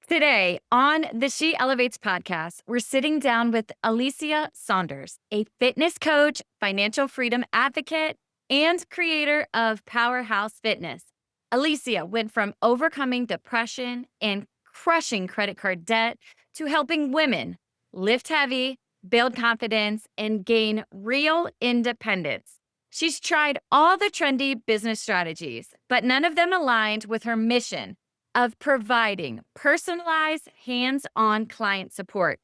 Today on the SheElevates podcast, we're sitting down with Alicia Saunders, a fitness coach, financial freedom advocate, and creator of Powerhouse Fitness. Alicia went from overcoming depression and crushing credit card debt to helping women lift heavy, build confidence, and gain real independence. She's tried all the trendy business strategies, but none of them aligned with her mission of providing personalized, hands-on client support.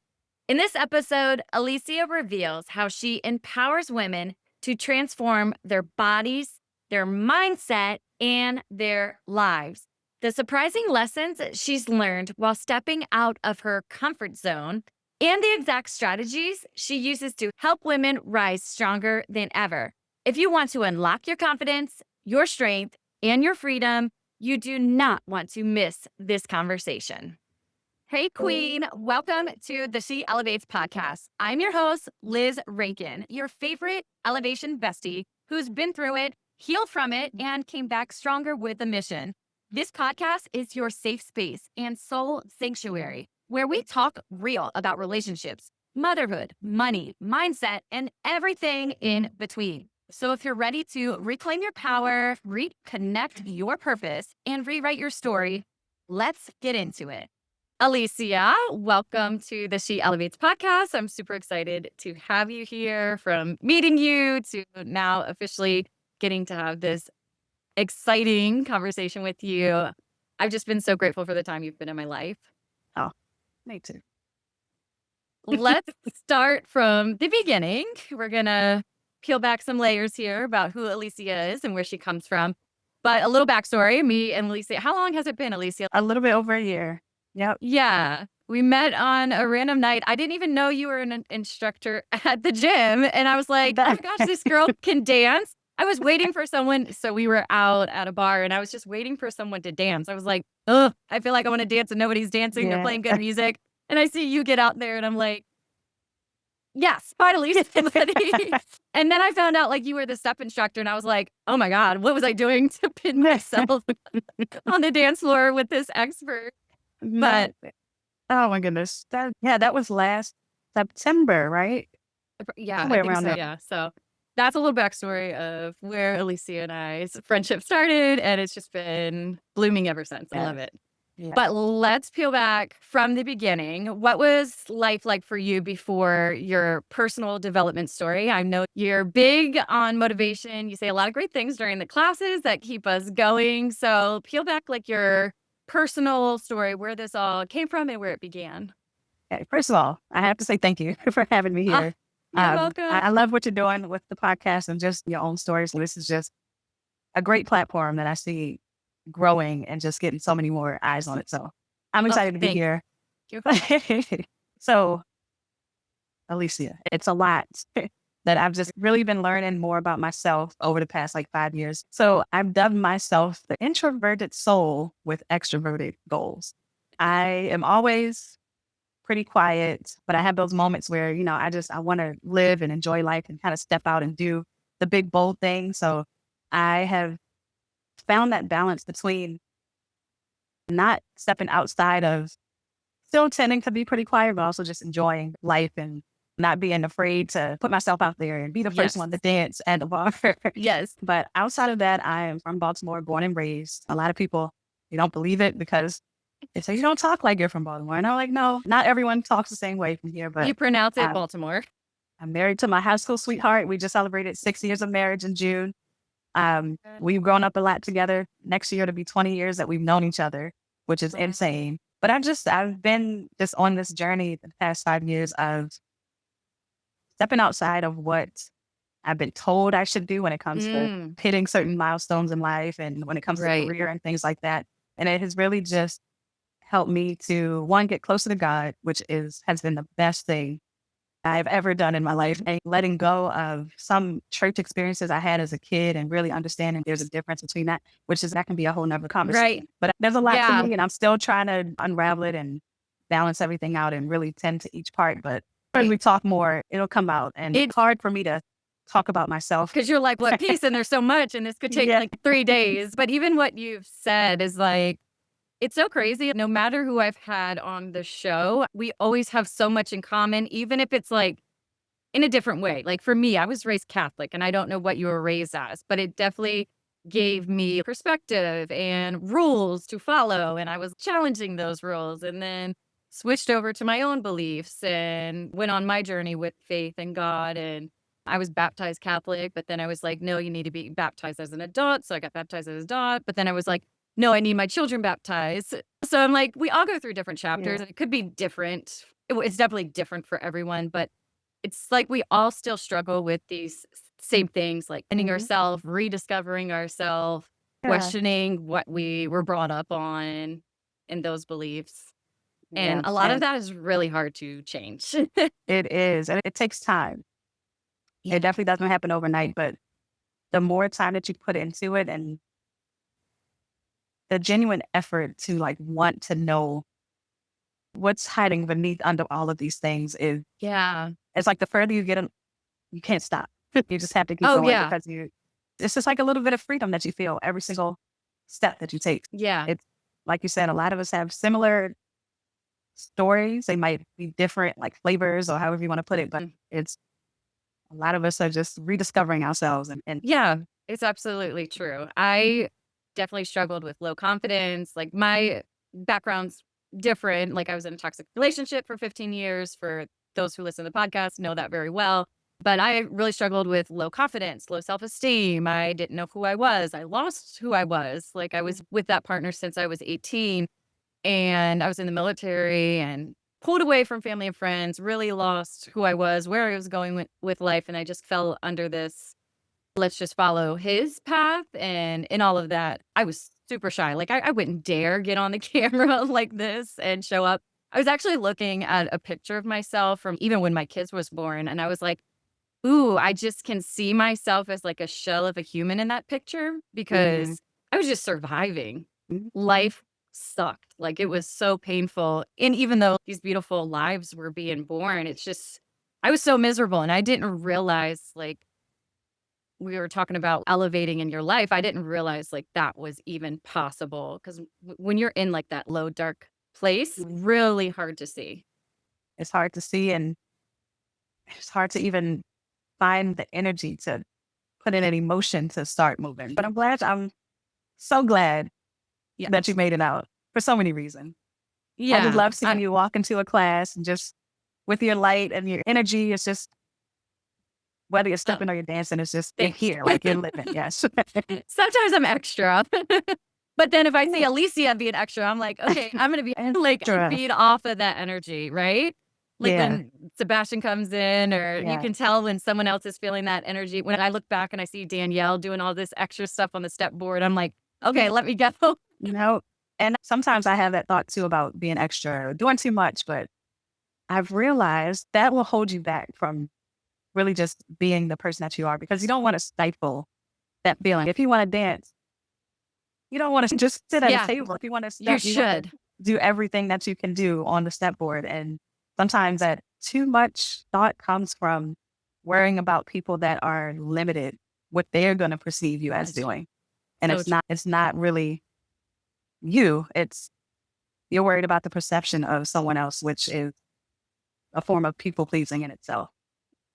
In this episode, Alicia reveals how she empowers women to transform their bodies, their mindset, and their lives. The surprising lessons she's learned while stepping out of her comfort zone, and the exact strategies she uses to help women rise stronger than ever. If you want to unlock your confidence, your strength, and your freedom, you do not want to miss this conversation. Hey, Queen. Welcome to the SheElevates podcast. I'm your host, Liz Rankin, your favorite elevation bestie who's been through it, healed from it, and came back stronger with a mission. This podcast is your safe space and soul sanctuary where we talk real about relationships, motherhood, money, mindset, and everything in between. So if you're ready to reclaim your power, reconnect your purpose, and rewrite your story, let's get into it. Alicia, welcome to the SheElevates podcast. I'm super excited to have you here, from meeting you to now officially getting to have this exciting conversation with you. I've just been so grateful for the time you've been in my life. Oh, me too. Let's start from the beginning. We're going to peel back some layers here about who Alicia is and where she comes from. But a little backstory, me and Alicia. How long has it been, Alicia? A little bit over a year. Yep. Yeah. We met on a random night. I didn't even know you were an instructor at the gym. And I was like, oh my gosh, this girl can dance. I was waiting for someone. So we were out at a bar and I was just waiting for someone to dance. I was like, ugh, I feel like I want to dance and nobody's dancing. They're playing good music. And I see you get out there and I'm like, yes, finally somebody. And then I found out like you were the step instructor and I was like, oh my God, what was I doing to pin myself on the dance floor with this expert? But oh my goodness. That was last September, right? Yeah, Somewhere I think around so, there. yeah. So that's a little backstory of where Alicia and I's friendship started, and it's just been blooming ever since. I love it. Yeah. But let's peel back from the beginning. What was life like for you before your personal development story? I know you're big on motivation. You say a lot of great things during the classes that keep us going. So peel back like your personal story, where this all came from and where it began. Okay, first of all, I have to say thank you for having me here. You're welcome. I love what you're doing with the podcast and just your own stories. This is just a great platform that I see growing and just getting so many more eyes on it. So I'm excited to be here. So, Alicia, it's a lot that I've just really been learning more about myself over the past 5 years. So I've dubbed myself the introverted soul with extroverted goals. I am always pretty quiet, but I have those moments where, I want to live and enjoy life and kind of step out and do the big, bold thing. So I have found that balance between not stepping outside of, still tending to be pretty quiet, but also just enjoying life and not being afraid to put myself out there and be the first one to dance at the bar. Yes. But outside of that, I am from Baltimore, born and raised. A lot of people, you don't believe it because they say, you don't talk like you're from Baltimore. And I'm like, no, not everyone talks the same way from here. But you pronounce it Baltimore. I'm married to my high school sweetheart. We just celebrated 6 years of marriage in June. We've grown up a lot together. Next year to be 20 years that we've known each other, which is insane. But I've been just on this journey the past 5 years of stepping outside of what I've been told I should do when it comes to hitting certain milestones in life and when it comes to career and things like that. And it has really just helped me to, one, get closer to God, which has been the best thing I've ever done in my life, and letting go of some church experiences I had as a kid and really understanding there's a difference between that, that can be a whole nother conversation. Right. But there's a lot to me and I'm still trying to unravel it and balance everything out and really tend to each part. But as we talk more, it'll come out. And it's hard for me to talk about myself. Because you're like, what piece? And there's so much and this could take 3 days. But even what you've said is It's so crazy. No matter who I've had on the show, we always have so much in common, even if it's like in a different way. Like for me, I was raised Catholic and I don't know what you were raised as, but it definitely gave me perspective and rules to follow. And I was challenging those rules and then switched over to my own beliefs and went on my journey with faith and God. And I was baptized Catholic, but then I was like, no, you need to be baptized as an adult. So I got baptized as an adult. But then I was like, no, I need my children baptized. So I'm like, we all go through different chapters Yeah. and it could be different. It's definitely different for everyone, but it's like we all still struggle with these same things, like finding Mhm. ourselves, rediscovering ourselves, Yeah. questioning what we were brought up on and those beliefs. And Yeah. a lot of And that is really hard to change. it is. And it takes time. Yeah. It definitely doesn't happen overnight, but the more time that you put into it and the genuine effort to like want to know what's hiding beneath under all of these things is Yeah. it's like the further you get in, you can't stop. You just have to keep Oh, going yeah. because it's just like a little bit of freedom that you feel every single step that you take. Yeah. It's like you said, a lot of us have similar stories. They might be different, like flavors or however you want to put it, but Mm. it's a lot of us are just rediscovering ourselves and Yeah. It's absolutely true. I definitely struggled with low confidence. Like my background's different. Like I was in a toxic relationship for 15 years. For those who listen to the podcast, know that very well. But I really struggled with low confidence, low self esteem. I didn't know who I was. I lost who I was. Like I was with that partner since I was 18 and I was in the military and pulled away from family and friends, really lost who I was, where I was going with life. And I just fell under this let's just follow his path and in all of that, I was super shy. Like I wouldn't dare get on the camera like this and show up. I was actually looking at a picture of myself from even when my kids was born, and I was like, ooh, I just can see myself as like a shell of a human in that picture Mhm. because I was just surviving. Mhm. Life sucked. Like it was so painful. And even though these beautiful lives were being born, it's just I was so miserable and I didn't realize like we were talking about elevating in your life, I didn't realize like that was even possible because when you're in like that low, dark place, really hard to see. It's hard to see and it's hard to even find the energy to put in an emotion to start moving. But I'm so glad Yeah. that you made it out for so many reasons. I just Yeah. love seeing you walk into a class and just with your light and your energy, it's just whether you're Oh, stepping or you're dancing, it's just you're thanks. here, like you're living. Yes. Sometimes I'm extra. But then if I see Alicia being extra, I'm like, okay, I'm going to be like Extra. feed off of that energy, right? Like Yeah. when Sebastian comes in, or you Yeah. can tell when someone else is feeling that energy. When I look back and I see Danielle doing all this extra stuff on the step board, I'm like, okay, let me go. You know, and sometimes I have that thought too about being extra or doing too much, but I've realized that will hold you back from really just being the person that you are because you don't want to stifle that feeling. If you want to dance, you don't want to just sit at a Yeah, table. If you want to you step, you want to should. do everything that you can do on the step board. And sometimes that too much thought comes from worrying about people that are limited, what they're going to perceive you as That's doing. And so true. it's not really you. It's you're worried about the perception of someone else, which is a form of people pleasing in itself,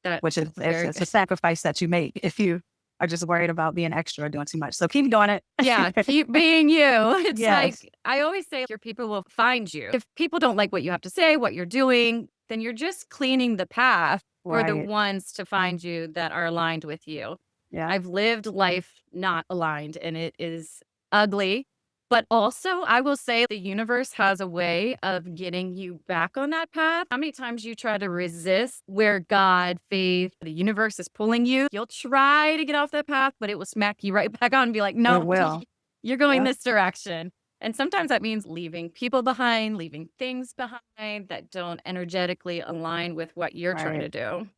That which is very it's a good. sacrifice that you make if you are just worried about being extra or doing too much. So keep doing it. Yeah, keep being you. It's Yes. like I always say your people will find you. If people don't like what you have to say, what you're doing, then you're just cleaning the path for the Right. ones to find you that are aligned with you. Yeah. I've lived life not aligned and it is ugly. But also, I will say the universe has a way of getting you back on that path. How many times you try to resist where God, faith, the universe is pulling you? You'll try to get off that path, but it will smack you right back on and be like, It no, will. you're going Yeah. this direction. And sometimes that means leaving people behind, leaving things behind that don't energetically align with what you're trying Right. to do.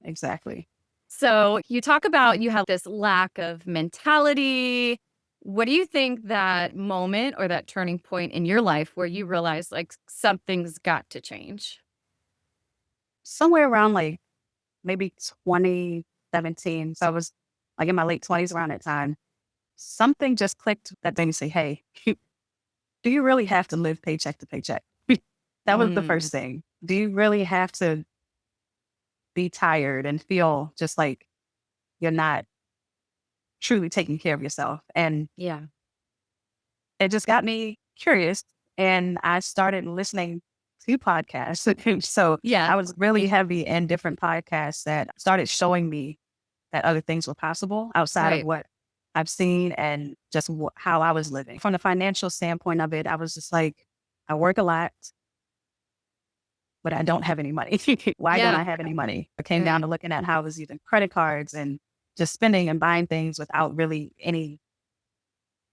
Exactly. So you talk about you have this lack of mentality. What do you think that moment or that turning point in your life where you realize like something's got to change? Somewhere around like maybe 2017. So I was like in my late 20s around that time. Something just clicked that made me say, hey, do you really have to live paycheck to paycheck? That was the first thing. Do you really have to be tired and feel just like you're not truly taking care of yourself? And Yeah. it just got me curious, and I started listening to podcasts. So Yeah. I was really heavy in different podcasts that started showing me that other things were possible outside of Right. what I've seen and just how I was living. From the financial standpoint of it, I was just like, I work a lot, but I don't have any money. Why don't Yeah. I have any money? It came down to looking at how I was using credit cards and just spending and buying things without really any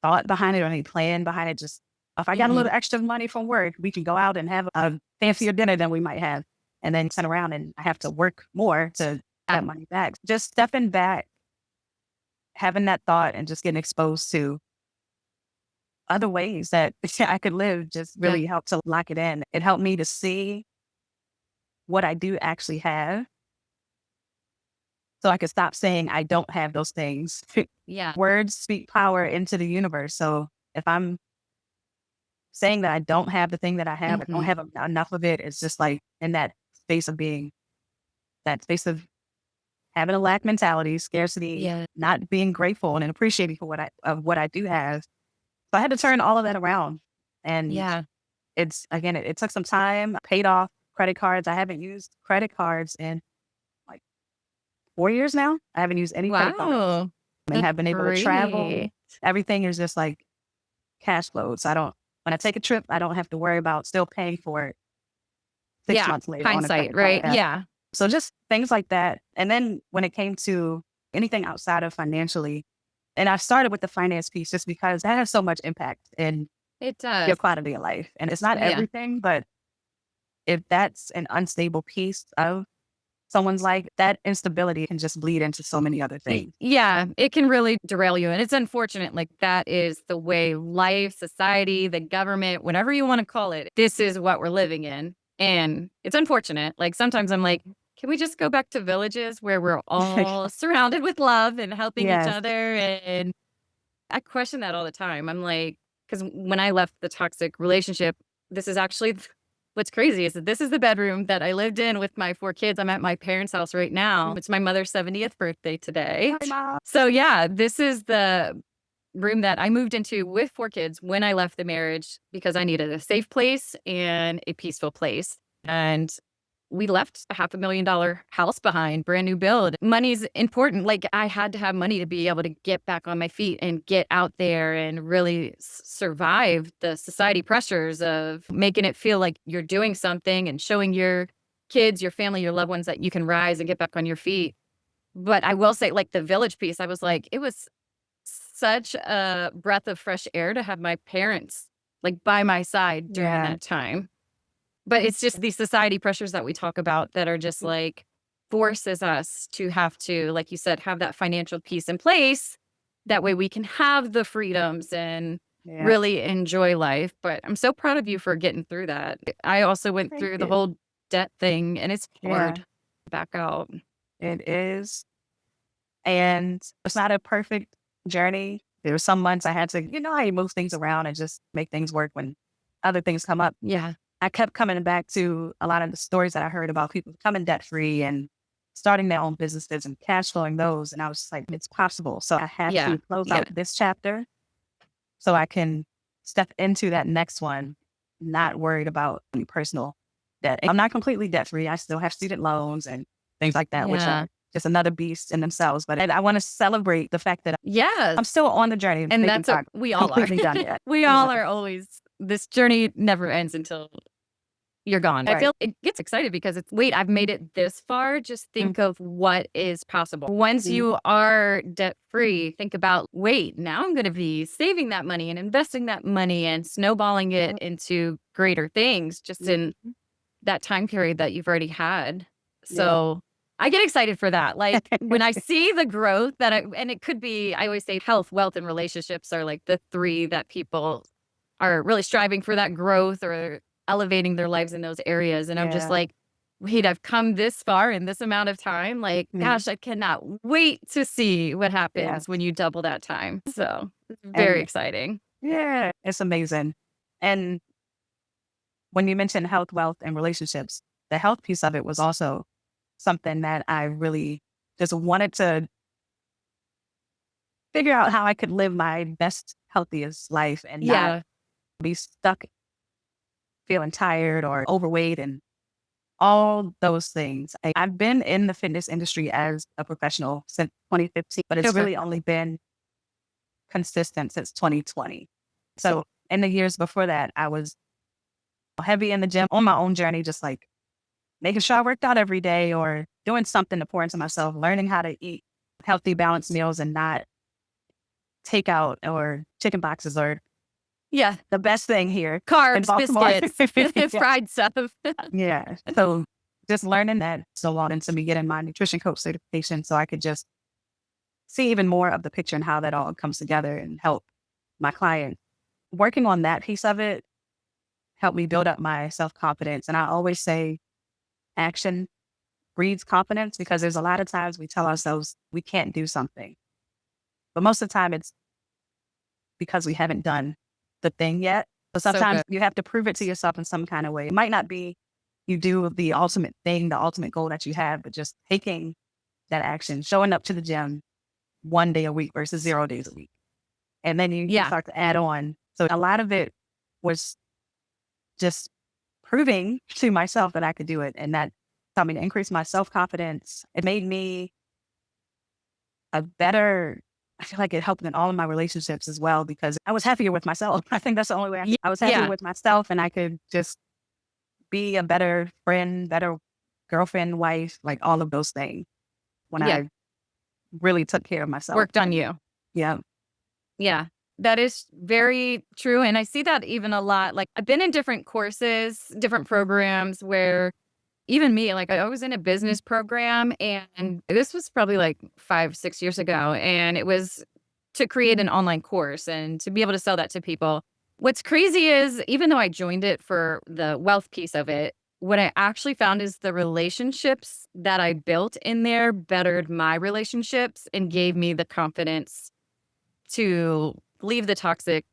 thought behind it or any plan behind it. Just if I got a little extra money from work, we can go out and have a fancier dinner than we might have, and then turn around and I have to work more to get money back. Just stepping back, having that thought, and just getting exposed to other ways that I could live just really helped to lock it in. It helped me to see what I do actually have, so I could stop saying I don't have those things. Yeah. Words speak power into the universe. So if I'm saying that I don't have the thing that I have, I don't have enough of it, it's just like in that space of being, that space of having a lack mentality, scarcity, not being grateful and appreciating for what I do have. So I had to turn all of that around. And it's, again, it took some time. I paid off credit cards. I haven't used credit cards in like 4 years now. I haven't used any credit cards. And have been able to travel. Everything is just like cash flow. So when I take a trip, I don't have to worry about still paying for it 6 months later. Hindsight, right? Yeah. So just things like that. And then when it came to anything outside of financially, and I started with the finance piece just because that has so much impact in It does. your quality of life. And it's not everything, but if that's an unstable piece of someone's life, that instability can just bleed into so many other things. Yeah, it can really derail you. And it's unfortunate. Like, that is the way life, society, the government, whatever you want to call it, this is what we're living in. And it's unfortunate. Like, sometimes I'm like, can we just go back to villages where we're all surrounded with love and helping each other? And I question that all the time. I'm like, because when I left the toxic relationship, this is actually what's crazy is that this is the bedroom that I lived in with my 4 kids. I'm at my parents' house right now. It's my mother's 70th birthday today. Hi, Mom. So yeah, this is the room that I moved into with 4 kids when I left the marriage because I needed a safe place and a peaceful place. And we left a $500,000 house behind, brand new build. Money's important. Like, I had to have money to be able to get back on my feet and get out there and really survive the society pressures of making it feel like you're doing something and showing your kids, your family, your loved ones that you can rise and get back on your feet. But I will say, like, the village piece, I was like, it was such a breath of fresh air to have my parents like by my side during that time. But it's just these society pressures that we talk about that are just like forces us to have to, like you said, have that financial piece in place. That way we can have the freedoms and really enjoy life. But I'm so proud of you for getting through that. I also went through the whole debt thing, and it's hard to back out. It is. And it's not a perfect journey. There were some months I had to, I move things around and just make things work when other things come up. Yeah. I kept coming back to a lot of the stories that I heard about people becoming debt free and starting their own businesses and cash flowing those. And I was just like, it's possible. So I had to close out this chapter so I can step into that next one, not worried about any personal debt. I'm not completely debt free. I still have student loans and things like that, which are just another beast in themselves. But I want to celebrate the fact that I'm still on the journey. And that's what we all are. Done yet. We all are always, this journey never ends until you're gone. I feel it gets excited because it's, wait, I've made it this far. Just think of what is possible. Once you are debt free, think about, wait, now I'm going to be saving that money and investing that money and snowballing it into greater things just in that time period that you've already had. So I get excited for that. Like, when I see the growth and it could be, I always say health, wealth, and relationships are like the 3 that people are really striving for, that growth or elevating their lives in those areas. And I'm just like, wait, I've come this far in this amount of time. Like, gosh, I cannot wait to see what happens when you double that time. So it's very exciting. Yeah, it's amazing. And when you mentioned health, wealth, and relationships, the health piece of it was also something that I really just wanted to figure out how I could live my best, healthiest life and not Yeah. be stuck feeling tired or overweight and all those things. I've been in the fitness industry as a professional since 2015, but it's Okay. really only been consistent since 2020. So in the years before that, I was heavy in the gym on my own journey, just like making sure I worked out every day or doing something to pour into myself, learning how to eat healthy, balanced meals and not takeout or chicken boxes or Yeah. the best thing here in Carbs, Baltimore. biscuits, Yeah. fried stuff. Yeah. So just learning that so long into me getting my nutrition coach certification so I could just see even more of the picture and how that all comes together and help my client. Working on that piece of it helped me build up my self-confidence. And I always say action breeds confidence because there's a lot of times we tell ourselves we can't do something. But most of the time it's because we haven't done the thing yet. So So sometimes good. you have to prove it to yourself in some kind of way. It might not be you do the ultimate thing, the ultimate goal that you have, but just taking that action, showing up to the gym 1 day a week versus 0 days a week. And then you Yeah. start to add on. So a lot of it was just proving to myself that I could do it. And that helped me to increase my self-confidence. It made me a better, I feel like it helped in all of my relationships as well because I was happier with myself. I think that's the only way I was happier Yeah. with myself and I could just be a better friend, better girlfriend, wife, like all of those things when Yeah. I really took care of myself. Worked on you. Yeah. Yeah. That is very true. And I see that even a lot. Like I've been in different courses, different programs where even me, like I was in a business program and this was probably like 5, 6 years ago. And it was to create an online course and to be able to sell that to people. What's crazy is even though I joined it for the wealth piece of it, what I actually found is the relationships that I built in there bettered my relationships and gave me the confidence to leave the toxic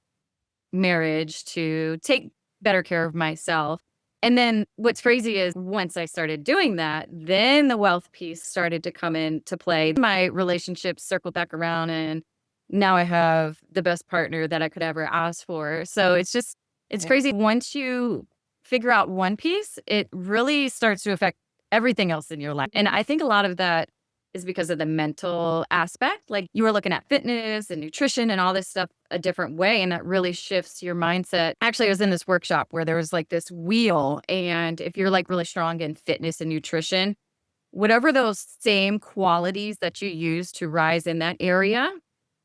marriage, to take better care of myself. And then what's crazy is once I started doing that, then the wealth piece started to come into play. My relationships circled back around and now I have the best partner that I could ever ask for. So it's Yeah. crazy. Once you figure out one piece, it really starts to affect everything else in your life. And I think a lot of that is because of the mental aspect. Like you were looking at fitness and nutrition and all this stuff a different way. And that really shifts your mindset. Actually, I was in this workshop where there was like this wheel. And if you're like really strong in fitness and nutrition, whatever those same qualities that you use to rise in that area,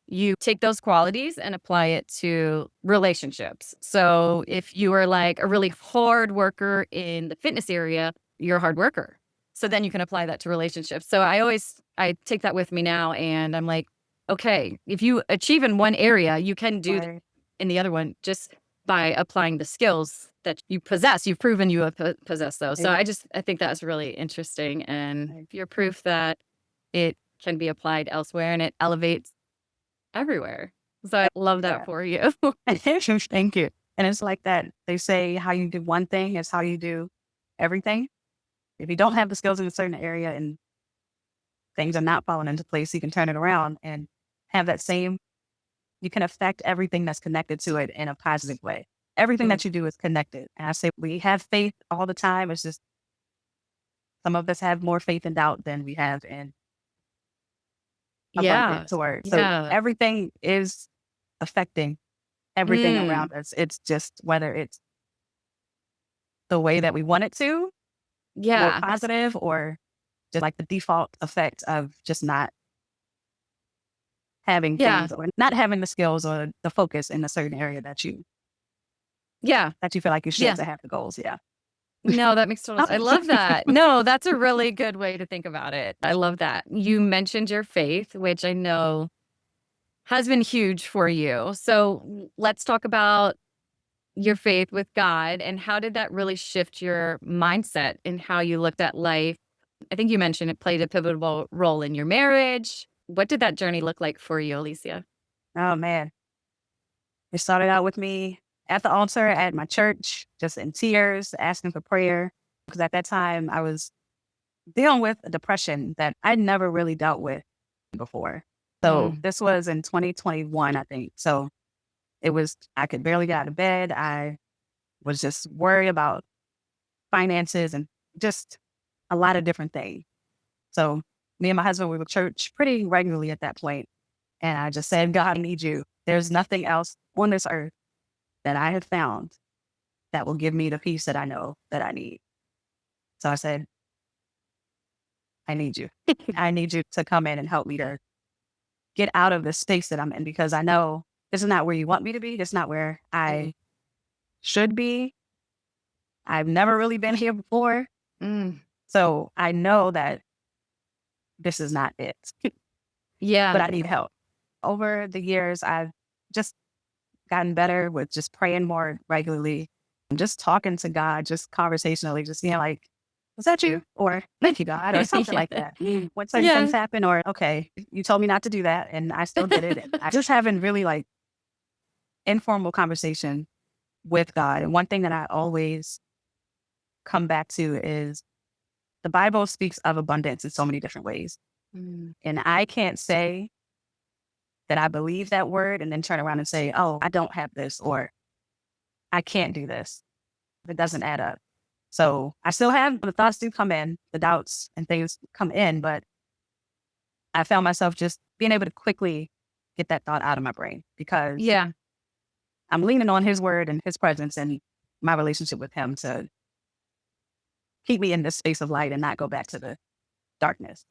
you take those qualities and apply it to relationships. So if you are like a really hard worker in the fitness area, you're a hard worker. So then you can apply that to relationships. So I take that with me now and I'm like, okay, if you achieve in one area, you can do Right. in the other one just by applying the skills that you possess. You've proven you have possess those. So I think that's really interesting. And you're proof that it can be applied elsewhere and it elevates everywhere. So I love that Yeah. for you. Thank you. And it's like that. They say how you do one thing is how you do everything. If you don't have the skills in a certain area and things are not falling into place, you can turn it around and have that same, you can affect everything that's connected to it in a positive way. Everything that you do is connected. And I say we have faith all the time. It's just some of us have more faith and doubt than we have in Yeah. abundance or so Yeah. everything is affecting everything Mm. around us. It's just whether it's the way that we want it to, more Yeah. positive, or just like the default effect of just not having Yeah. things or not having the skills or the focus in a certain area Yeah. that you feel like you should Yeah. to have the goals. Yeah. No, that makes total sense. I love that. No, that's a really good way to think about it. I love that. You mentioned your faith, which I know has been huge for you. So let's talk about your faith with God and how did that really shift your mindset and how you looked at life? I think you mentioned it played a pivotal role in your marriage. What did that journey look like for you, Alicia? Oh man. It started out with me at the altar at my church, just in tears, asking for prayer. Because at that time, I was dealing with a depression that I'd never really dealt with before. So this was in 2021, I think. So I could barely get out of bed. I was just worried about finances and just a lot of different things. So me and my husband, we were at church pretty regularly at that point. And I just said, God, I need you. There's nothing else on this earth that I have found that will give me the peace that I know that I need. So I said, I need you. I need you to come in and help me to get out of the space that I'm in, because I know this is not where you want me to be. This is not where I should be. I've never really been here before. So I know that this is not it. Yeah. But I need help. Over the years, I've just gotten better with just praying more regularly and just talking to God, just conversationally, just being like, was that you? Or thank you, God, or something like that. When certain things happen, or okay, you told me not to do that and I still did it. And I just having really like informal conversation with God. And one thing that I always come back to is the Bible speaks of abundance in so many different ways. And I can't say that I believe that word and then turn around and say, oh, I don't have this, or I can't do this. It doesn't add up. So I still have, the thoughts do come in, the doubts and things come in, but I found myself just being able to quickly get that thought out of my brain, because I'm leaning on his word and his presence and my relationship with him to keep me in this space of light and not go back to the darkness.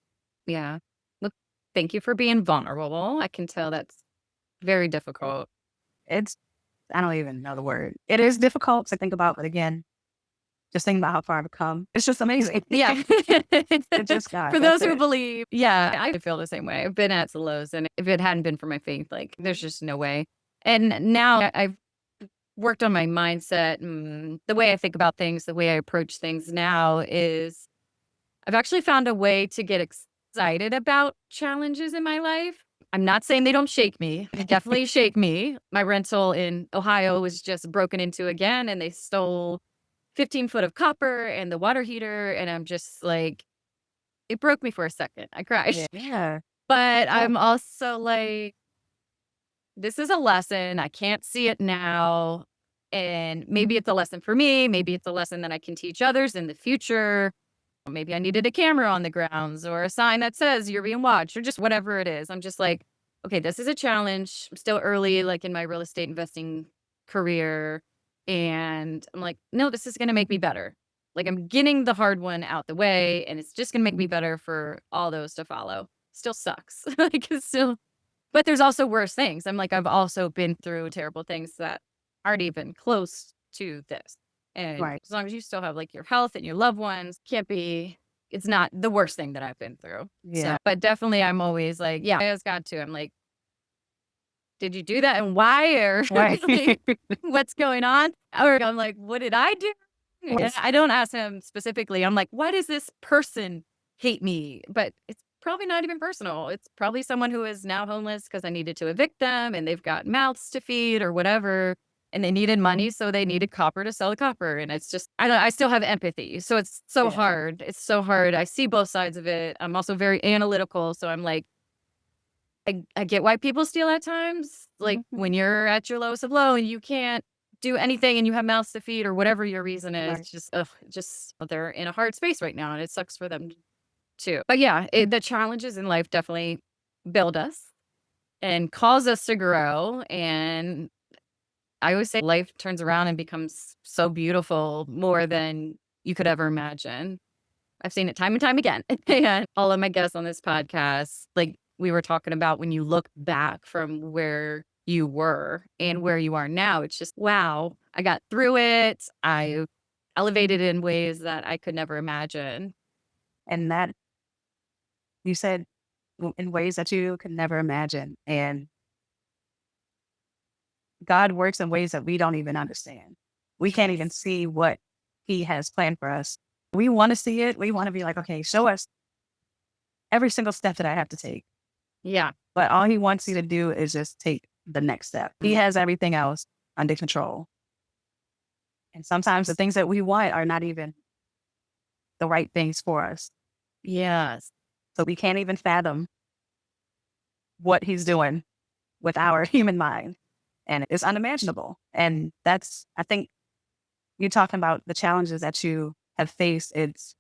Yeah. Well, thank you for being vulnerable. I can tell that's very difficult. I don't even know the word. It is difficult to think about, but again, just thinking about how far I've come, it's just amazing. Yeah. It's just God. For those who believe. Yeah. I feel the same way. I've been at the lows, and if it hadn't been for my faith, like there's just no way. And now I've worked on my mindset, and the way I think about things, the way I approach things now is I've actually found a way to get excited about challenges in my life. I'm not saying they don't shake me. They definitely shake me. My rental in Ohio was just broken into again, and they stole 15 foot of copper and the water heater. And I'm just like, it broke me for a second. I cried. Yeah. But I'm also like, this is a lesson. I can't see it now. And maybe it's a lesson for me. Maybe it's a lesson that I can teach others in the future. Maybe I needed a camera on the grounds or a sign that says you're being watched, or just whatever it is. I'm just like, okay, this is a challenge. I'm still early, like in my real estate investing career. And I'm like, no, this is going to make me better. Like I'm getting the hard one out the way, and it's just going to make me better for all those to follow. Still sucks. Like it's still, but there's also worse things. I'm like, I've also been through terrible things that aren't even close to this. And as long as you still have like your health and your loved ones, it's not the worst thing that I've been through. Yeah. So, but definitely I'm always like, I just got to, I'm like, did you do that and why? Or like, what's going on? Or I'm like, what did I do? And I don't ask him specifically. I'm like, why does this person hate me? But it's probably not even personal. It's probably someone who is now homeless because I needed to evict them and they've got mouths to feed or whatever. And they needed money, so they needed copper to sell the copper. And it's just, I still have empathy. So it's so hard. It's so hard. I see both sides of it. I'm also very analytical. So I'm like, I get why people steal at times. Like when you're at your lowest of low and you can't do anything and you have mouths to feed or whatever your reason is, just they're in a hard space right now and it sucks for them too. But yeah, the challenges in life definitely build us and cause us to grow. And I always say life turns around and becomes so beautiful, more than you could ever imagine. I've seen it time and time again. And all of my guests on this podcast, like we were talking about, when you look back from where you were and where you are now, it's just, wow, I got through it. I elevated in ways that I could never imagine. And that, you said, in ways that you could never imagine. And God works in ways that we don't even understand. We can't even see what he has planned for us. We want to see it. We want to be like, okay, show us every single step that I have to take. Yeah. But all he wants you to do is just take the next step. He has everything else under control. And sometimes the things that we want are not even the right things for us. Yes. So we can't even fathom what he's doing with our human mind. And it's unimaginable. And that's, I think, you're talking about the challenges that you have faced. It's,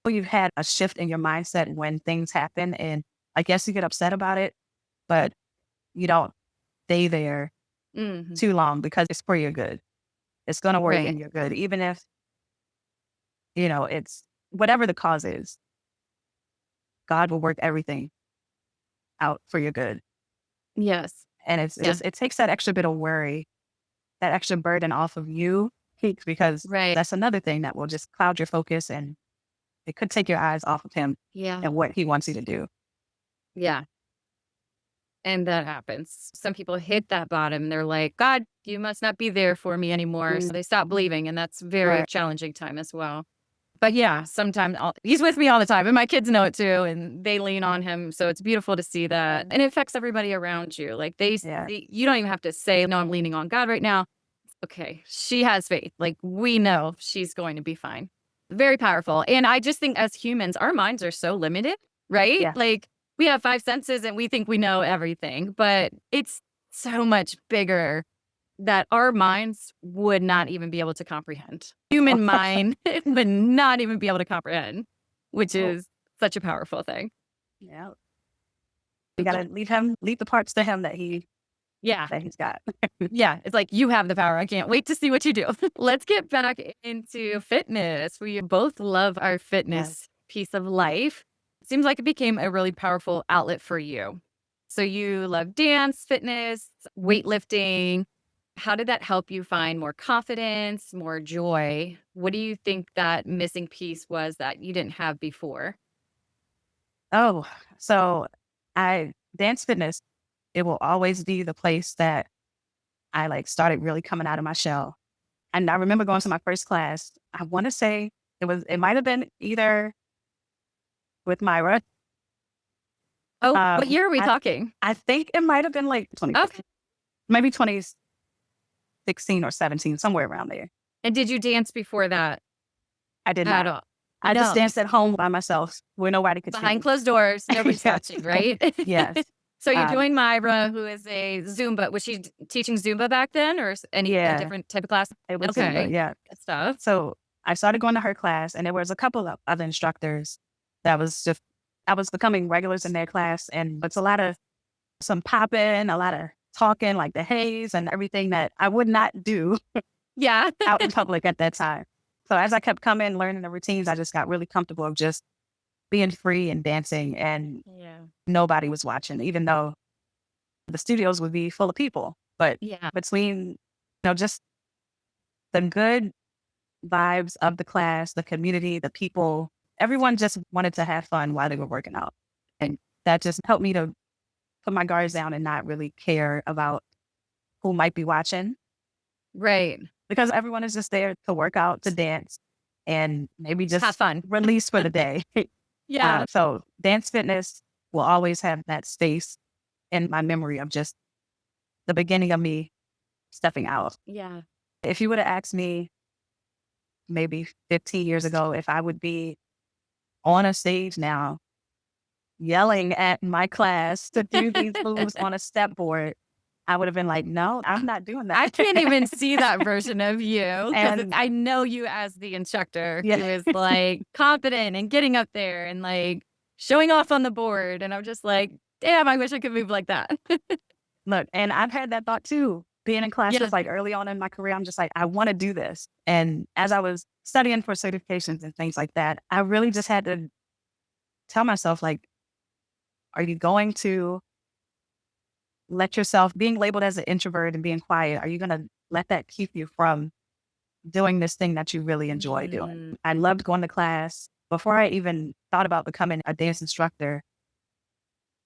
you've had a shift in your mindset when things happen. And I guess you get upset about it, but you don't stay there Mhm. too long because it's for your good. It's going to work Right. in your good, even if, it's whatever the cause is, God will work everything out for your good. Yes. And it's Yeah. just, it takes that extra bit of worry, that extra burden off of you, because Right. that's another thing that will just cloud your focus, and it could take your eyes off of him Yeah. and what he wants you to do. Yeah. And that happens. Some people hit that bottom. They're like, God, you must not be there for me anymore. So they stop believing. And that's very Right. challenging time as well. But yeah, sometimes he's with me all the time. And my kids know it too. And they lean on him. So it's beautiful to see that. And it affects everybody around you. Like Yeah. you don't even have to say, no, I'm leaning on God right now. Okay. She has faith. Like we know she's going to be fine. Very powerful. And I just think as humans, our minds are so limited, right? Yeah. Like we have five senses and we think we know everything, but it's so much bigger that our minds would not even be able to comprehend. Human mind would not even be able to comprehend, which is such a powerful thing. Yeah. You got to leave the parts to him that he's got. Yeah. It's like, you have the power. I can't wait to see what you do. Let's get back into fitness. We both love our fitness piece of life. Seems like it became a really powerful outlet for you. So you love dance, fitness, weightlifting. How did that help you find more confidence, more joy? What do you think that missing piece was that you didn't have before? Oh, so dance fitness, it will always be the place that I started really coming out of my shell. And I remember going to my first class. I want to say it might have been either with Myra. Oh, what year are we talking? I think it might have been 20, maybe 2016 or 17, somewhere around there. And did you dance before that? I did At not. all? I just danced at home by myself where nobody could see Behind me. closed doors, nobody's watching, right? Yes. So you joined Myra, who is a Zumba. Was she teaching Zumba back then, or a different type of class? It was Zumba, yeah. Good stuff. So I started going to her class, and there was a couple of other instructors I was becoming regulars in their class, and it's a lot of some popping, a lot of talking, like the haze and everything that I would not do out in public at that time. So as I kept coming, learning the routines, I just got really comfortable of just being free and dancing, and nobody was watching, even though the studios would be full of people. But between, just the good vibes of the class, the community, the people, everyone just wanted to have fun while they were working out. And that just helped me to put my guards down and not really care about who might be watching. Right. Because everyone is just there to work out, to dance, and maybe just have fun, release for the day. So dance fitness will always have that space in my memory of just the beginning of me stepping out. Yeah. If you would have asked me maybe 15 years ago if I would be on a stage now yelling at my class to do these moves on a step board, I would have been like, no, I'm not doing that. I can't even see that version of you. And I know you as the instructor who is confident and getting up there and showing off on the board. And I'm just like, damn, I wish I could move like that. Look, and I've had that thought too. Being in classes early on in my career, I'm just like, I want to do this. And as I was studying for certifications and things like that, I really just had to tell myself, are you going to let yourself, being labeled as an introvert and being quiet, are you going to let that keep you from doing this thing that you really enjoy doing? I loved going to class. Before I even thought about becoming a dance instructor,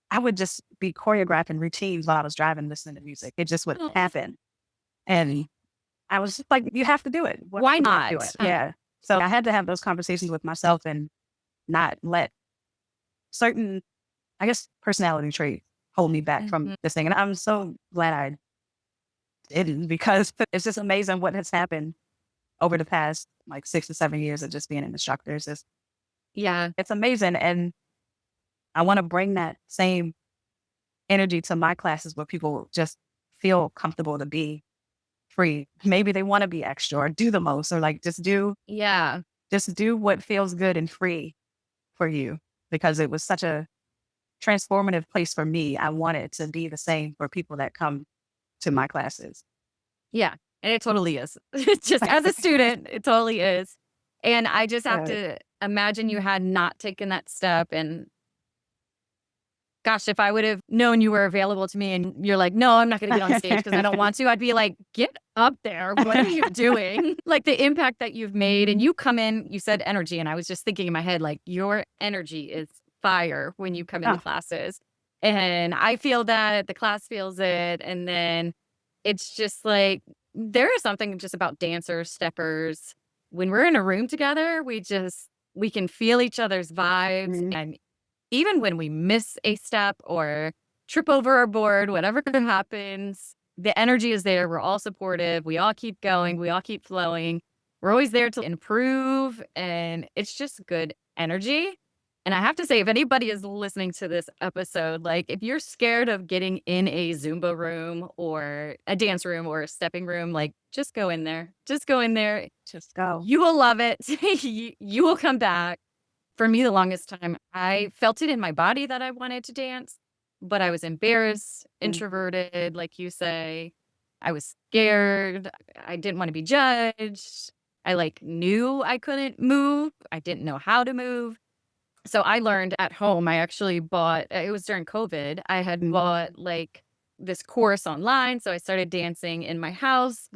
I would just be choreographing routines while I was driving, listening to music. It just would happen. And I was just like, you have to do it. Why not? Do it? Yeah. So I had to have those conversations with myself and not let certain, I guess, personality traits hold me back from this thing. And I'm so glad I it is, because it's just amazing what has happened over the past like 6 to 7 years of just being an instructor. Yeah. It's amazing. And I want to bring that same energy to my classes where people just feel comfortable to be free. Maybe they want to be extra or do the most, or like Yeah. just do what feels good and free for you, because it was such a transformative place for me. I want it to be the same for people that come to my classes. Yeah. And it totally is. It's just as a student, it totally is. And I just have to imagine you had not taken that step. And gosh, if I would have known you were available to me and you're like, no, I'm not going to get on stage because I don't want to, I'd be like, get up there. What are you doing? Like the impact that you've made. And you come in, you said energy. And I was just thinking in my head, like your energy is fire when you come into classes. And I feel that the class feels it. And then it's just like, there is something just about dancers, steppers. When we're in a room together, we can feel each other's vibes. And even when we miss a step or trip over our board, whatever happens, the energy is there. We're all supportive. We all keep going. We all keep flowing. We're always there to improve. And it's just good energy. And I have to say, if anybody is listening to this episode, like if you're scared of getting in a Zumba room or a dance room or a stepping room, like just go in there. Just go in there. Just go. You will love it. You will come back. For me, the longest time, I felt it in my body that I wanted to dance, but I was embarrassed, introverted, like you say. I was scared. I didn't want to be judged. I knew I couldn't move. I didn't know how to move. So I learned at home. I actually bought, it was during COVID. I had bought this course online. So I started dancing in my house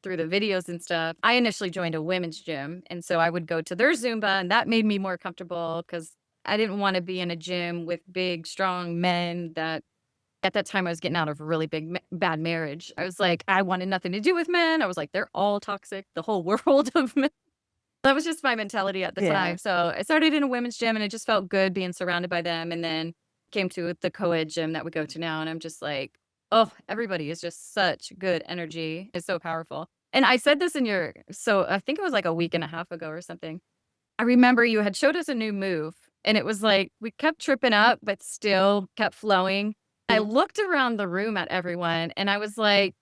through the videos and stuff. I initially joined a women's gym. And so I would go to their Zumba, and that made me more comfortable because I didn't want to be in a gym with big, strong men that at that time I was getting out of a really bad marriage. I was like, I wanted nothing to do with men. I was like, they're all toxic, the whole world of men. That was just my mentality at the time. So I started in a women's gym, and it just felt good being surrounded by them. And then came to the co-ed gym that we go to now. And I'm just like, oh, everybody is just such good energy. It's so powerful. And I said this so I think it was like a week and a half ago or something. I remember you had showed us a new move, and it was like, we kept tripping up, but still kept flowing. I looked around the room at everyone, and I was like,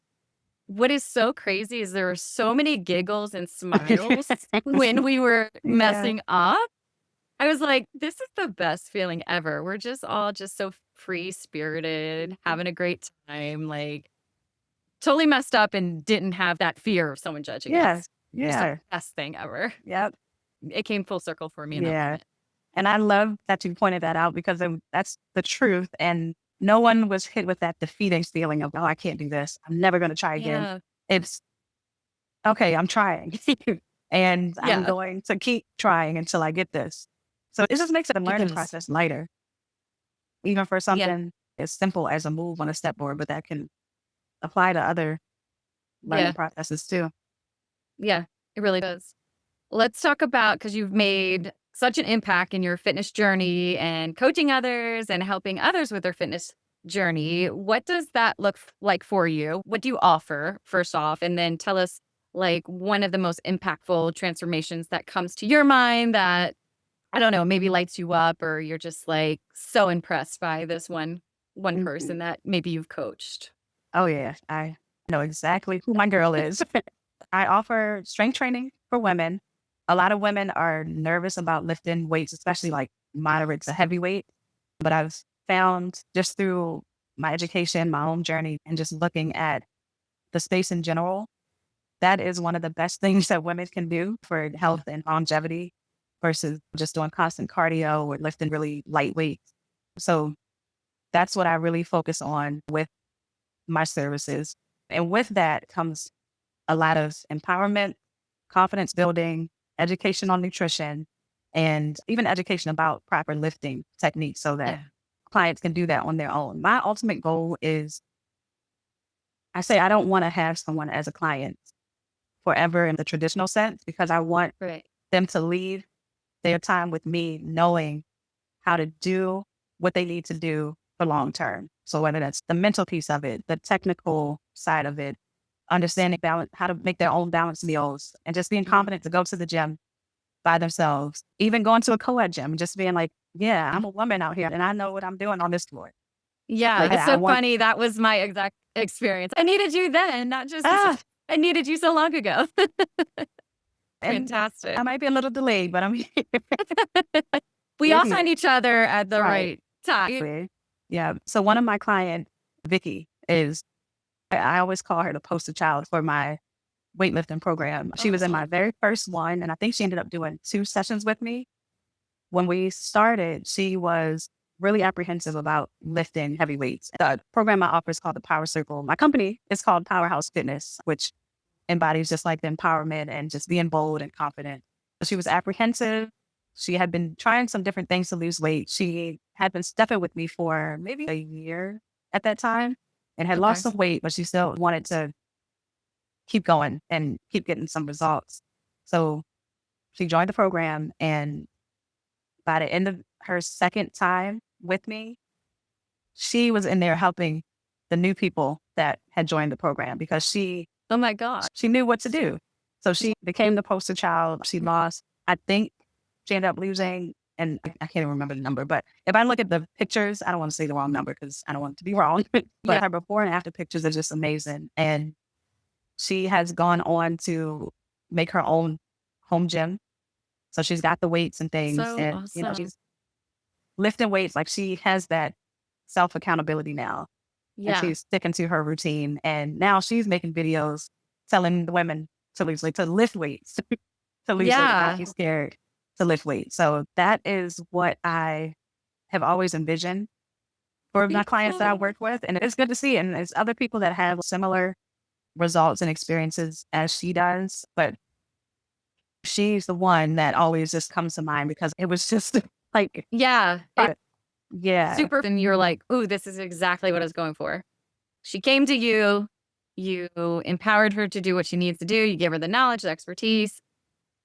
what is so crazy is there were so many giggles and smiles when we were messing up. I was like, this is the best feeling ever. We're just all just so free spirited, having a great time, totally messed up and didn't have that fear of someone judging us. It's the best thing ever. Yep. It came full circle for me in that moment. And I love that you pointed that out, because that's the truth. And no one was hit with that defeating feeling of, oh, I can't do this. I'm never going to try again. Yeah. It's, okay, I'm trying. And I'm going to keep trying until I get this. So it just makes the learning process lighter. Even for something as simple as a move on a step board, but that can apply to other learning processes too. Yeah, it really does. Let's talk about, because you've made such an impact in your fitness journey and coaching others and helping others with their fitness journey. What does that look like for you? What do you offer, first off? And then tell us one of the most impactful transformations that comes to your mind that, I don't know, maybe lights you up, or you're just so impressed by this one person that maybe you've coached. Oh yeah, I know exactly who my girl is. I offer strength training for women. A lot of women are nervous about lifting weights, especially moderate to heavy weight. But I've found, just through my education, my own journey, and just looking at the space in general, that is one of the best things that women can do for health and longevity versus just doing constant cardio or lifting really light weights. So that's what I really focus on with my services. And with that comes a lot of empowerment, confidence building, education on nutrition, and even education about proper lifting techniques so that clients can do that on their own. My ultimate goal is, I say I don't want to have someone as a client forever in the traditional sense, because I want them to leave their time with me knowing how to do what they need to do for long term. So whether that's the mental piece of it, the technical side of it, understanding balance, how to make their own balanced meals, and just being confident to go to the gym by themselves. Even going to a co-ed gym, just being like, yeah, I'm a woman out here and I know what I'm doing on this floor. Yeah, Like it's I so want, funny. That was my exact experience. I needed you then, not just ah, I needed you so long ago. and Fantastic. I might be a little delayed, but I'm here. We We're all here. find each other at the Right. right time. Yeah. So one of my clients, Vicky, is, I always call her the poster child for my weightlifting program. She was in Oh, my very first one, and I think she ended up doing 2 sessions with me. When we started, she was really apprehensive about lifting heavy weights. The program I offer is called the Power Circle. My company is called Powerhouse Fitness, which embodies just like the empowerment and just being bold and confident. She was apprehensive. She had been trying some different things to lose weight. She had been stepping with me for maybe a year at that time and had lost okay. some weight, but she still wanted to keep going and keep getting some results. So she joined the program, and by the end of her second time with me, she was in there helping the new people that had joined the program because Oh my God. she knew what to do. So she became the poster child. She lost, I think she ended up losing, and I can't even remember the number, but if I look at the pictures, I don't want to say the wrong number because I don't want it to be wrong, but Yeah. her before and after pictures are just amazing. And she has gone on to make her own home gym. So she's got the weights and things, So and awesome. she's lifting weights. Like she has that self accountability now, and Yeah. she's sticking to her routine. And now she's making videos telling the women to lose weight, to lift weights, to lose weight, not Yeah. be scared to lift weight. So that is what I have always envisioned for my clients that I work with, and it's good to see. And there's other people that have similar results and experiences as she does, but she's the one that always just comes to mind because it was just like, Yeah. yeah, Super. And you're like, ooh, this is exactly what I was going for. She came to you. You empowered her to do what she needs to do. You gave her the knowledge, the expertise.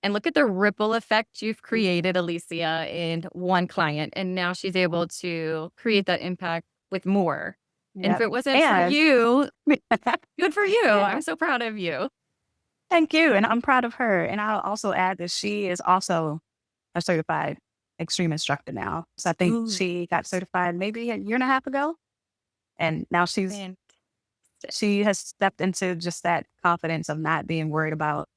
And look at the ripple effect you've created, Alicia, in one client. And now she's able to create that impact with more. And if yeah. it wasn't for And you, good for you. yeah, I'm so proud of you. thank you. And I'm proud of her. And I'll also add that she is also a certified extreme instructor now. So I think Ooh, she got certified maybe a year and a half ago. And now man. she has stepped into just that confidence of not being worried about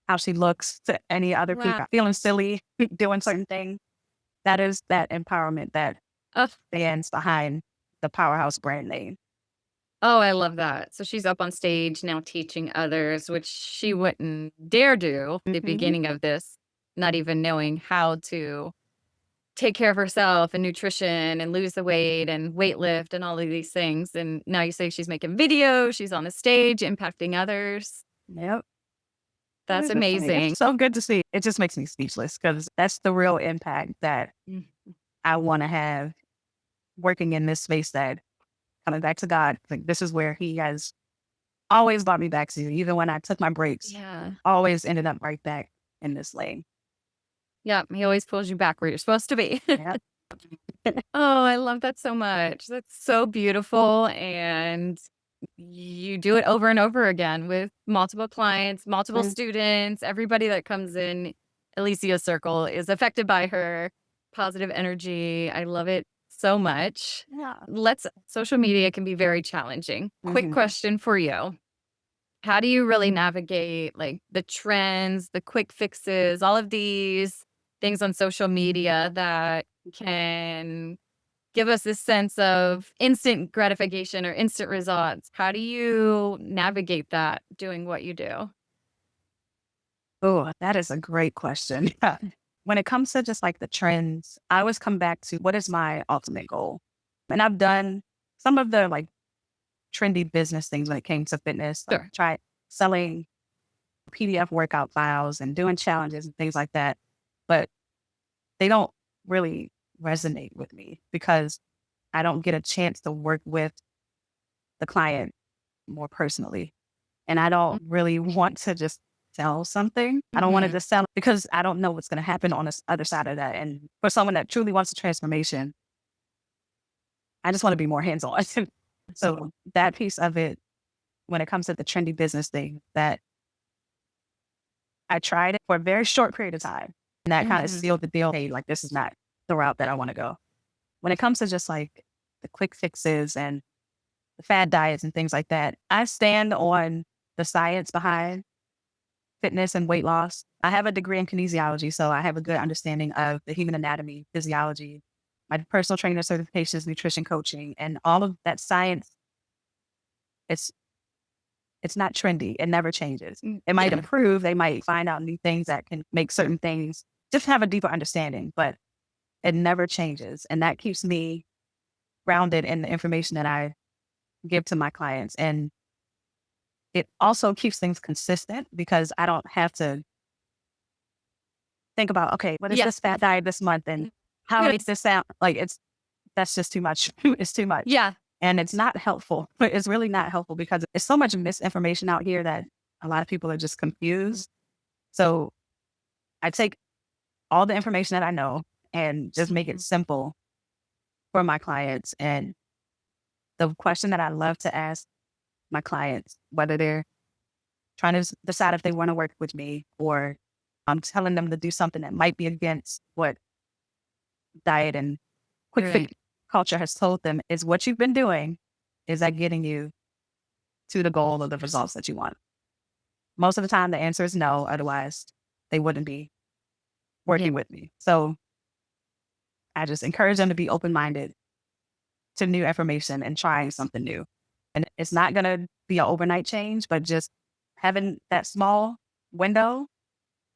how she looks to any other Wow. people, feeling silly, doing certain things. That is that empowerment that Oh, stands behind the Powerhouse brand name. oh, I love that. So she's up on stage now teaching others, which she wouldn't dare do at the Hmm. beginning of this, not even knowing how to take care of herself and nutrition and lose the weight and weight lift and all of these things. And now you say she's making videos, she's on the stage impacting others. Yep. That's It's amazing. so good to see. It just makes me speechless because that's the real impact that Mm. I want to have working in this space, that coming back to God. Like this is where he has always brought me back to. Even when I took my breaks, Yeah. always ended up right back in this lane. Yeah. He always pulls you back where you're supposed to be. Yep. Oh, I love that so much. That's so beautiful. And you do it over and over again with multiple clients, multiple Mm, students, everybody that comes in Alicia's circle is affected by her positive energy. I love it so much. yeah. Social media can be very challenging. Quick Hmm. question for you. How do you really navigate like the trends, the quick fixes, all of these things on social media that can give us this sense of instant gratification or instant results? How do you navigate that doing what you do? Oh, that is a great question. Yeah. When it comes to just like the trends, I always come back to what is my ultimate goal. And I've done some of the like trendy business things when it came to fitness, like Sure. try selling PDF workout files and doing challenges and things like that. But they don't really resonate with me because I don't get a chance to work with the client more personally. And I don't really want to just sell something. I don't want to Mm-hmm. just sell because I don't know what's going to happen on this other side of that. And for someone that truly wants a transformation, I just want to be more hands on. So that piece of it, when it comes to the trendy business thing that I tried it for a very short period of time. And that kind of sealed the deal. Hey, like, this is not the route that I want to go. When it comes to just like the quick fixes and the fad diets and things like that, I stand on the science behind fitness and weight loss. I have a degree in kinesiology, so I have a good understanding of the human anatomy, physiology, my personal trainer certifications, nutrition coaching, and all of that science. It's not trendy. It never changes. It might improve. They might find out new things that can make certain things just have a deeper understanding, but it never changes. And that keeps me grounded in the information that I give to my clients. And it also keeps things consistent because I don't have to think about, okay, what is this fat diet this month? And how makes this sound? Like, that's just too much. It's too much. Yeah. And it's not helpful. It's really not helpful because there's so much misinformation out here that a lot of people are just confused. So I take all the information that I know and just make it simple for my clients. And the question that I love to ask my clients, whether they're trying to decide if they want to work with me or I'm telling them to do something that might be against what diet and quick fit culture has told them, is what you've been doing, is that getting you to the goal or the results that you want? Most of the time, the answer is no. Otherwise, they wouldn't be working with me. So I just encourage them to be open-minded to new information and trying something new. And it's not going to be an overnight change, but just having that small window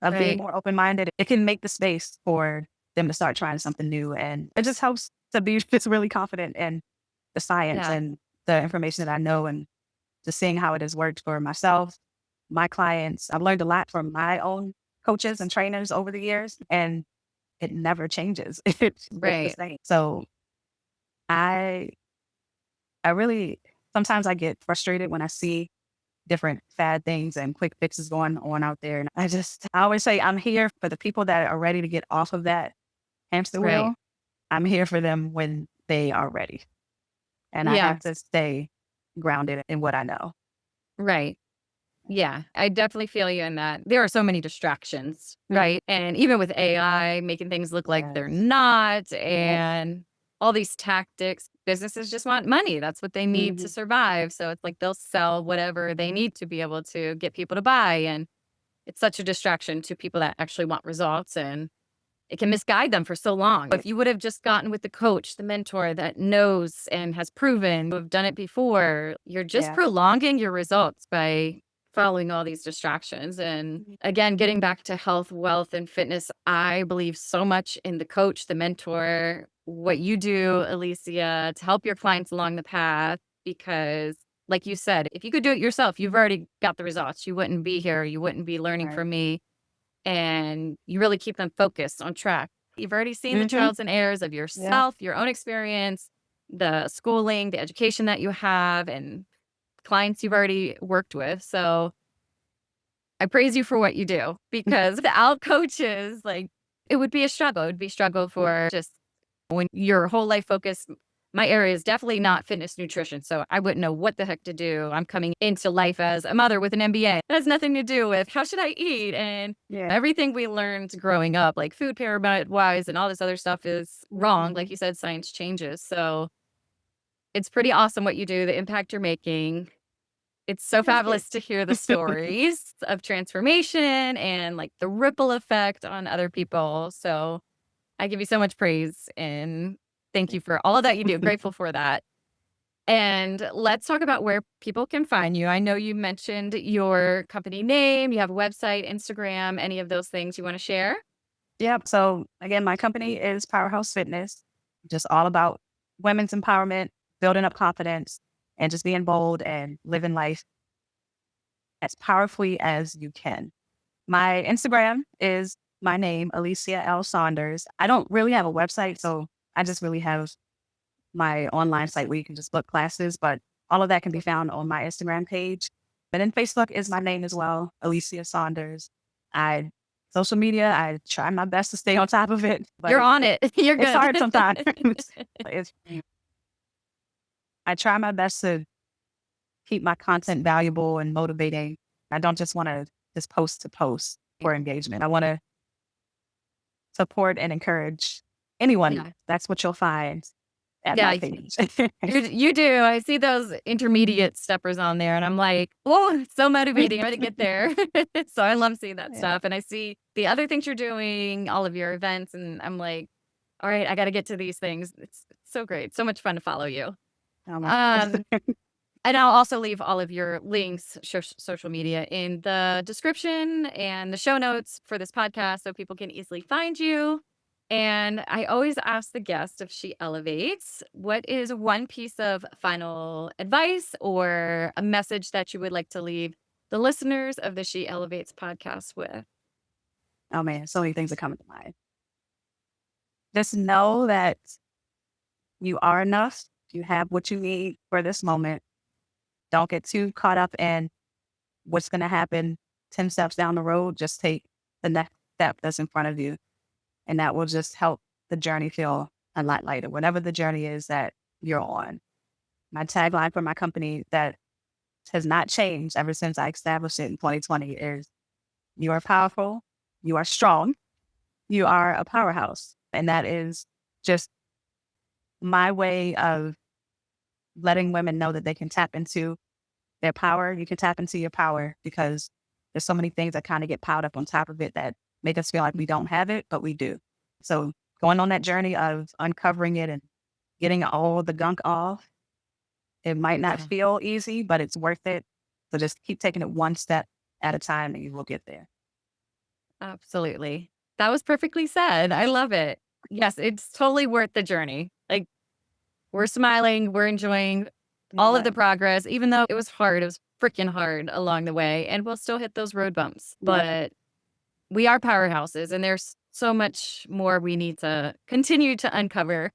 of being more open-minded, it can make the space for them to start trying something new. And it just helps to be just really confident in the science and the information that I know, and just seeing how it has worked for myself, my clients. I've learned a lot from my own coaches and trainers over the years, and it never changes. It's the same. So I really, sometimes I get frustrated when I see different fad things and quick fixes going on out there. And I always say I'm here for the people that are ready to get off of that hamster wheel. I'm here for them when they are ready. And I have to stay grounded in what I know. Right. Yeah, I definitely feel you in that. There are so many distractions, right? And even with AI making things look like they're not, and all these tactics, businesses just want money. That's what they need to survive. So it's like they'll sell whatever they need to be able to get people to buy. And it's such a distraction to people that actually want results, and it can misguide them for so long. If you would have just gotten with the coach, the mentor that knows and has proven to have done it before, you're just prolonging your results by following all these distractions. And again, getting back to health, wealth, and fitness, I believe so much in the coach, the mentor, what you do, Alicia, to help your clients along the path. Because like you said, if you could do it yourself, you've already got the results. You wouldn't be here. You wouldn't be learning from me. And you really keep them focused on track. You've already seen the trials and errors of yourself, your own experience, the schooling, the education that you have, and clients you've already worked with. So I praise you for what you do, because without coaches, like, it would be a struggle. It would be a struggle for just when your whole life focus. My area is definitely not fitness nutrition, so I wouldn't know what the heck to do. I'm coming into life as a mother with an MBA. It has nothing to do with how should I eat, and everything we learned growing up, like food pyramid-wise and all this other stuff, is wrong. Like you said, science changes. So it's pretty awesome what you do, the impact you're making. It's so fabulous to hear the stories of transformation and like the ripple effect on other people. So I give you so much praise and thank you for all that you do. Grateful for that. And let's talk about where people can find you. I know you mentioned your company name. You have a website, Instagram, any of those things you want to share? Yep. So again, my company is Powerhouse Fitness, just all about women's empowerment, building up confidence, and just being bold and living life as powerfully as you can. My Instagram is my name, Alicia L. Saunders. I don't really have a website, so I just really have my online site where you can just book classes, but all of that can be found on my Instagram page. And then Facebook is my name as well, Alicia Saunders. Social media, I try my best to stay on top of it. But you're on it. You're good. It's hard sometimes. I try my best to keep my content valuable and motivating. I don't just want to just post to post for engagement. I want to support and encourage anyone. Yeah. That's what you'll find at Yeah, my page. you do. I see those intermediate steppers on there and I'm like, oh, so motivating. I'm going to get there. So I love seeing that stuff. And I see the other things you're doing, all of your events. And I'm like, all right, I got to get to these things. It's so great. So much fun to follow you. Oh my Um, and I'll also leave all of your links, social media in the description and the show notes for this podcast so people can easily find you. And I always ask the guest if she elevates, what is one piece of final advice or a message that you would like to leave the listeners of the She Elevates podcast with? Oh man, so many things are coming to mind. Just know that you are enough. You have what you need for this moment. Don't get too caught up in what's going to happen 10 steps down the road. Just take the next step that's in front of you. And that will just help the journey feel a lot lighter, whatever the journey is that you're on. My tagline for my company that has not changed ever since I established it in 2020 is, you are powerful, you are strong, you are a powerhouse. And that is just my way of letting women know that they can tap into their power. You can tap into your power because there's so many things that kind of get piled up on top of it that make us feel like we don't have it, but we do. So going on that journey of uncovering it and getting all the gunk off, it might not feel easy, but it's worth it. So just keep taking it one step at a time and you will get there. Absolutely. That was perfectly said. I love it. Yes, it's totally worth the journey. Like, we're smiling, we're enjoying all of the progress, even though it was hard. It was freaking hard along the way, and we'll still hit those road bumps. But we are powerhouses, and there's so much more we need to continue to uncover.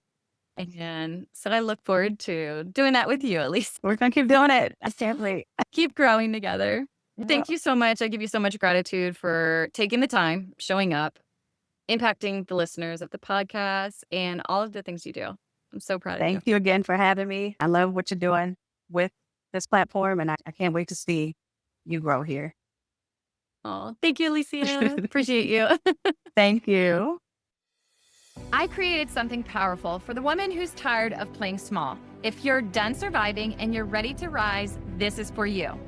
And so I look forward to doing that with you, at least. We're going to keep doing it. Definitely. Keep growing together. Thank you so much. I give you so much gratitude for taking the time, showing up, impacting the listeners of the podcast, and all of the things you do. I'm so proud of you. Thank you again for having me. I love what you're doing with this platform, and I can't wait to see you grow here. Oh, thank you, Alicia. Appreciate you. Thank you. I created something powerful for the woman who's tired of playing small. If you're done surviving and you're ready to rise, this is for you.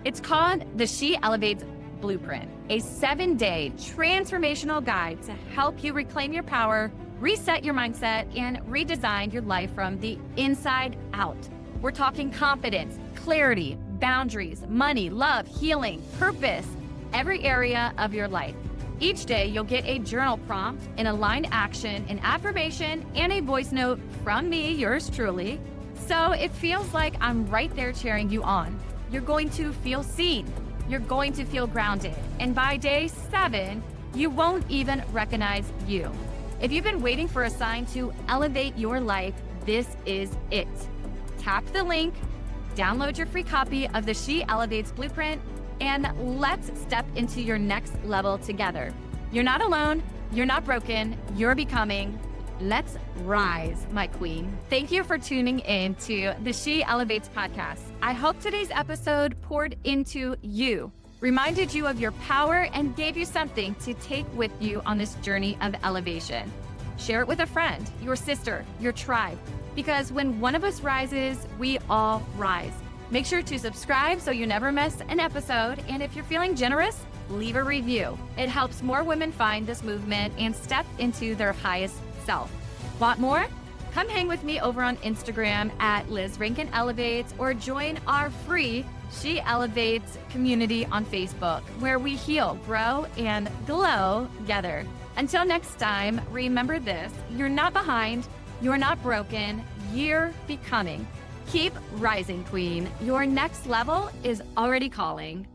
It's called the SheElevates Blueprint, a 7-day transformational guide to help you reclaim your power, reset your mindset, and redesign your life from the inside out. We're talking confidence, clarity, boundaries, money, love, healing, purpose, every area of your life. Each day, you'll get a journal prompt, an aligned action, an affirmation, and a voice note from me, yours truly. So it feels like I'm right there cheering you on. You're going to feel seen. You're going to feel grounded. And by day 7, you won't even recognize you. If you've been waiting for a sign to elevate your life, this is it. Tap the link, download your free copy of the SheElevates Blueprint, and let's step into your next level together. You're not alone. You're not broken. You're becoming. Let's rise, my queen. Thank you for tuning in to the SheElevates podcast. I hope today's episode poured into you, reminded you of your power, and gave you something to take with you on this journey of elevation. Share it with a friend, your sister, your tribe, because when one of us rises, we all rise. Make sure to subscribe so you never miss an episode. And if you're feeling generous, leave a review. It helps more women find this movement and step into their highest self. Want more? Come hang with me over on Instagram at Liz Rankin Elevates, or join our free SheElevates community on Facebook, where we heal, grow, and glow together. Until next time, remember this: you're not behind, you're not broken, you're becoming. Keep rising, queen. Your next level is already calling.